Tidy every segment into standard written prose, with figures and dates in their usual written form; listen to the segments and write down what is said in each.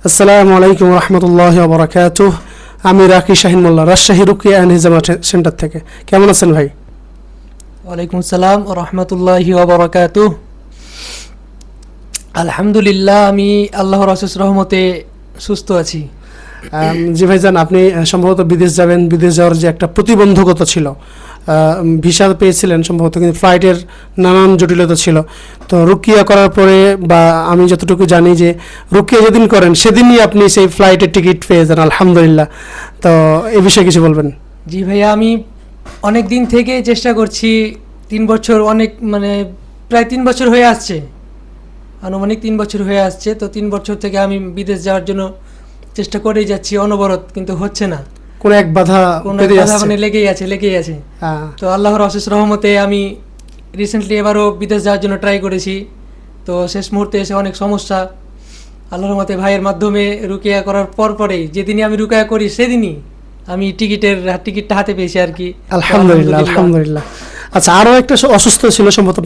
আসসালামু আলাইকুম রহমতুল্লাহ বরাকাতুহ। আমি রাকি শাহিন মোল্লা, রাজশাহী রুকিয়া অ্যান্ড হিজামা সেন্টার থেকে। কেমন আছেন ভাই? ওয়ালাইকুম আসসালাম ও রহমতুল্লাহি ওয়া বারাকাতুহ। আলহামদুলিল্লাহ, আমি আল্লাহর অশেষ রহমতে সুস্থ আছি। জি ভাইজান, আপনি সম্ভবত বিদেশ যাবেন, বিদেশ যাওয়ার যে একটা প্রতিবন্ধকতা ছিল, ভিসা পেয়েছিলেন সম্ভবত, কিন্তু ফ্লাইটের নানান জটিলতা ছিল। তো রুকিয়া করার পরে, বা আমি যতটুকু জানি যে রুকিয়া যেদিন করেন সেদিনই আপনি সেই ফ্লাইটের টিকিট পেয়ে যান, আলহামদুলিল্লাহ। তো এই বিষয়ে কিছু বলবেন? জি ভাইয়া, আমি অনেক দিন থেকে চেষ্টা করছি। 3 বছর, প্রায় 3 বছর হয়ে আসছে, আনুমানিক 3 বছর হয়ে আসছে। তো 3 বছর থেকে আমি বিদেশ যাওয়ার জন্য চেষ্টা করেই যাচ্ছি অনবরত, কিন্তু হচ্ছে না। কোনো এক বাধা লেগেই আছে। তো আল্লাহর অশেষ রহমতে আমি রিসেন্টলি এবারও বিদেশ যাওয়ার জন্য ট্রাই করেছি। তো শেষ মুহূর্তে এসে অনেক সমস্যা। আল্লাহর মতে ভাইয়ের মাধ্যমে রুকিয়া করার পরেই, যেদিনই আমি রুকিয়া করি সেদিনই আমি টিকিটটা হাতে পেয়েছি আর কি। আলহামদুলিল্লাহ, আলহামদুলিল্লাহ। আচ্ছা, আরও একটা অসুস্থ ছিল সম্ভবত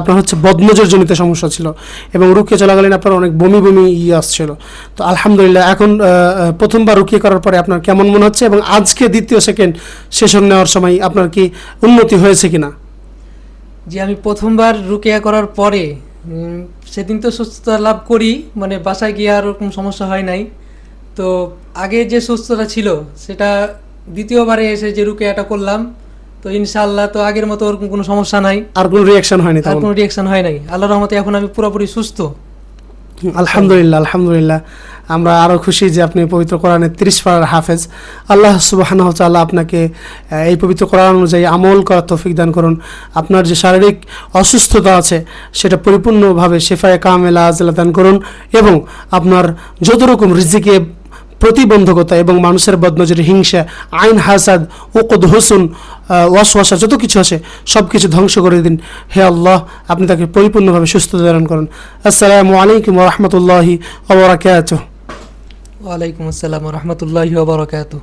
আপনার হচ্ছে বদনজর জনিত সমস্যা ছিল, এবং রুকিয়া চলাকালীন আপনার অনেক বমি বমি আসছিল। তো আলহামদুলিল্লাহ, এখন প্রথমবার রুকিয়া করার পরে আপনার কেমন মনে হচ্ছে, এবং আজকে দ্বিতীয় সেকেন্ড সেশন নেওয়ার সময় আপনার কি উন্নতি হয়েছে কিনা? জি, আমি প্রথমবার রুকিয়া করার পরে সেদিন তো সুস্থতা লাভ করি, বাসায় গিয়ে আর ওরকম সমস্যা হয় নাই। তো আগে যে সুস্থতা ছিল সেটা দ্বিতীয়বারে এসে যে রুকিয়াটা করলাম, তো ইনশাআল্লাহ তো আগের মতো ওরকম কোনো সমস্যা নাই, আর কোনো রিয়াকশন হয়নি? আর কোনো রিয়াকশন হয় নাই আল্লাহর রহমতে। এখন আমি পুরোপুরি সুস্থ, আলহামদুলিল্লাহ, আলহামদুলিল্লাহ। আমরা আরও খুশি যে আপনি পবিত্র কোরআনের 30 পারার হাফেজ। আল্লাহ সুবহানাহু ওয়া তাআলা আপনাকে এই পবিত্র কোরআন অনুযায়ী আমল করার তৌফিক দান করুন। আপনার যে শারীরিক অসুস্থতা আছে সেটা পরিপূর্ণভাবে শেফায়ে কামেলা আজলা দান করুন, এবং আপনার যত রকম রিজিকে প্রতিবন্ধকতা এবং মানুষের বদনজর, হিংসা, আইন, হাসাদ, উকদ, হুসুন, ওয়াসওয়াসা যত কিছু আছে সব কিছু ধ্বংস করে দিন। হে আল্লাহ, আপনি তাকে পরিপূর্ণভাবে সুস্থতা দান করুন। আসসালামু আলাইকুম ওয়া রাহমাতুল্লাহি ওয়া বারাকাতুহু। ওয়ালাইকুম আসসালাম ওয়া রাহমাতুল্লাহি ওয়া বারাকাতুহু।